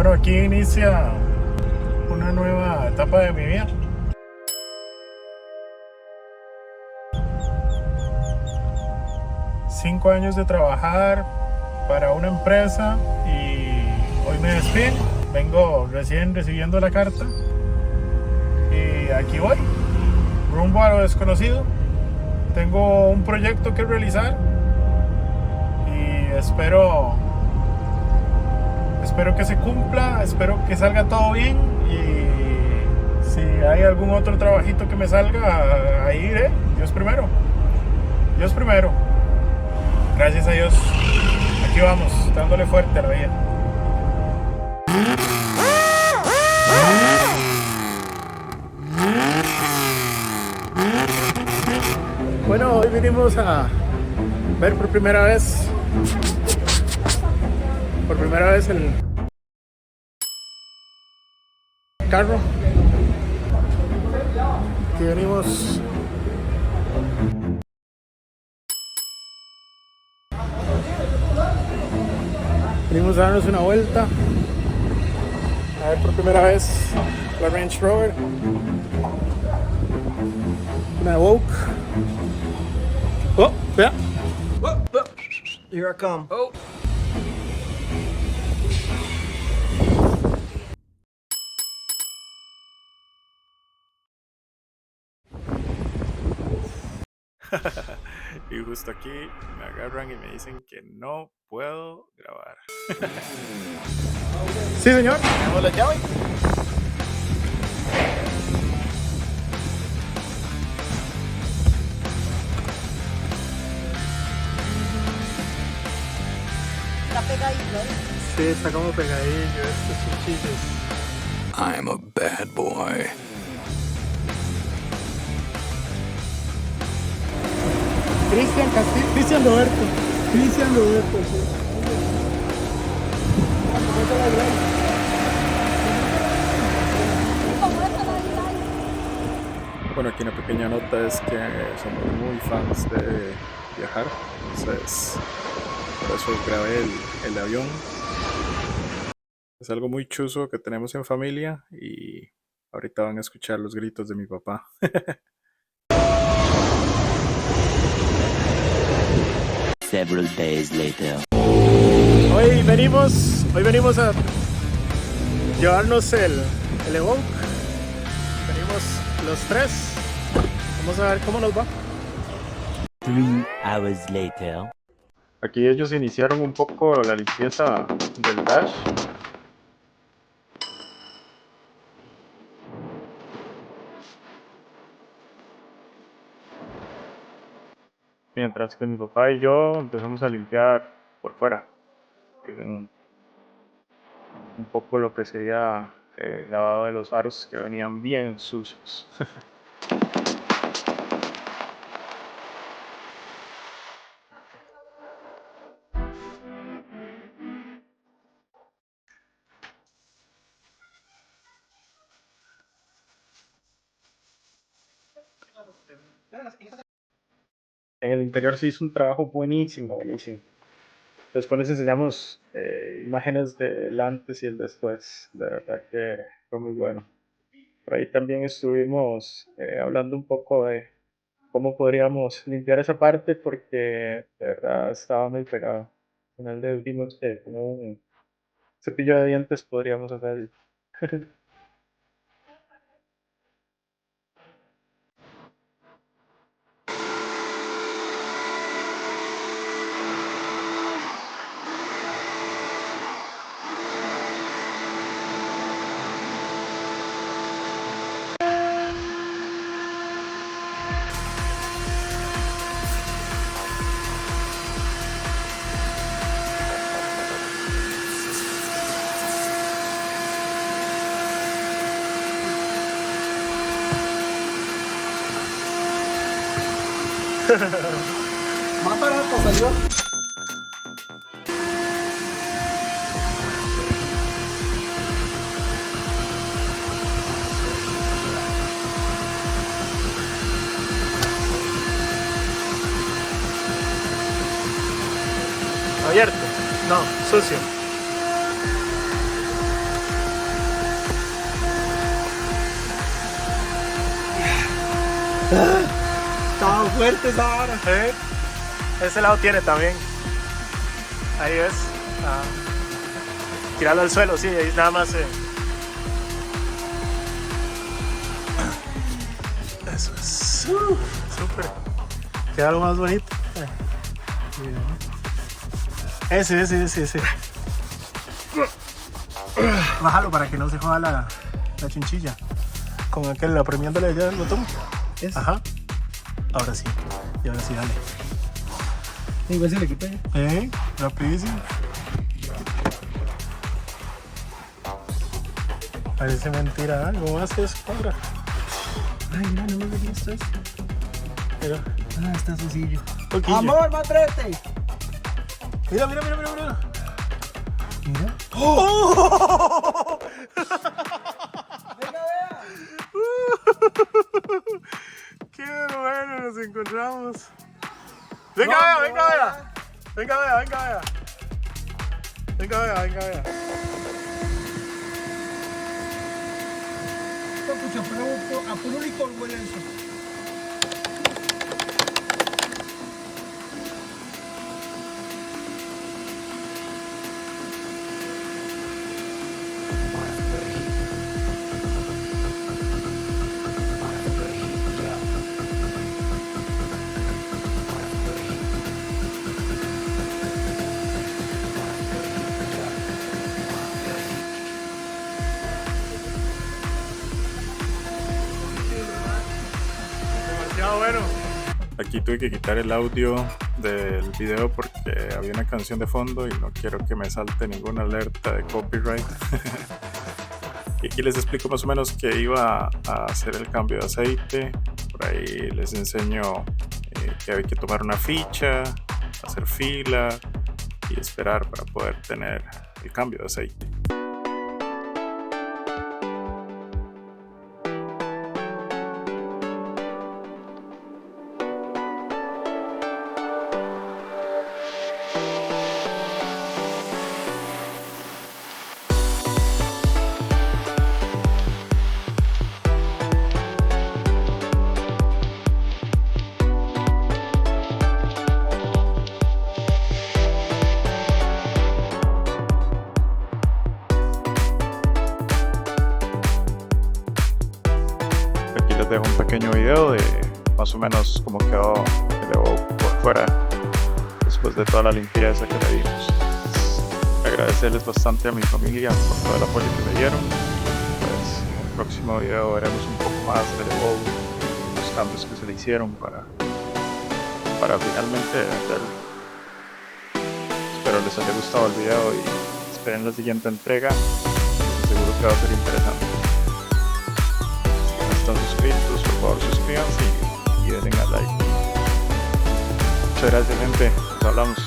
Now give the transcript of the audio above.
Bueno, aquí inicia una nueva etapa de mi vida. Cinco años de trabajar para una empresa y hoy me despiden. Vengo recién recibiendo la carta y aquí voy, rumbo a lo desconocido. Tengo un proyecto que realizar y espero que se cumpla, espero que salga todo bien y si hay algún otro trabajito que me salga, ahí iré. Dios primero. Dios primero. Gracias a Dios. Aquí vamos, dándole fuerte a la vida. Bueno, hoy vinimos a ver por primera vez el carro. Aquí venimos a darnos una vuelta a ver por primera vez la Range Rover, una Evoque. Oh, vea. Here I come. Oh. Y justo aquí me agarran y me dicen que no puedo grabar. Sí, señor. ¿Tenemos la llave? Está pegadito, ¿eh? Sí, está como pegadillo estos cuchillos. I'm a bad boy. Cristian Roberto. Sí. Bueno, aquí una pequeña nota es que somos muy fans de viajar, entonces por eso grabé el avión. Es algo muy chuzo que tenemos en familia y ahorita van a escuchar los gritos de mi papá. Several days later. Hoy venimos a llevarnos el Evoque. Venimos los tres. Vamos a ver cómo nos va. 3 hours later. Aquí ellos iniciaron un poco la limpieza del dash. Mientras que mi papá y yo empezamos a limpiar por fuera. Un poco lo que sería lavado de los aros que venían bien sucios. En el interior se hizo un trabajo buenísimo. Después les enseñamos imágenes del antes y el después. De verdad que fue muy bueno. Por ahí también estuvimos hablando un poco de cómo podríamos limpiar esa parte porque de verdad estaba muy pegado. Al final vimos que con un cepillo de dientes podríamos hacer. Más barato salió. Abierto. No, sucio. Estaba fuerte esa vara. Ese lado tiene también. Ahí ves. Tirarlo al suelo, sí, ahí nada más. Eso es. Súper. Queda lo más bonito. Ese. Bájalo para que no se joda la chinchilla. Con aquel apremiándole ya el botón. Ajá. Ahora sí. Y ahora sí, dale. Igual se le quita ya. Rapidísimo. Parece mentira, ¿eh? ¿Cómo haces ahora? Ay, mira, no me veía esto. Mira. Está sencillo. Poquillo. Amor, maltrete. Mira. Mira. ¡Oh! Venga, vea. ¡Qué bueno! Nos encontramos. Venga, vea. Pucha, pero a puro licor huele eso. Demasiado bueno. Aquí tuve que quitar el audio del video porque había una canción de fondo y no quiero que me salte ninguna alerta de copyright. Y aquí les explico más o menos que iba a hacer el cambio de aceite. Por ahí les enseño que hay que tomar una ficha, hacer fila y esperar para poder tener el cambio de aceite. Aquí les dejo un pequeño video de más o menos cómo quedó el Evo por fuera después de toda la limpieza que le dimos. Agradecerles bastante a mi familia por todo el apoyo que me dieron. Pues en el próximo video veremos un poco más del Evo, los cambios que se le hicieron para finalmente venderlo. Espero les haya gustado el video y esperen la siguiente entrega. Seguro que va a ser interesante. Si no están suscritos, por favor suscríbanse y denle a like. Muchas gracias, gente. Nos hablamos.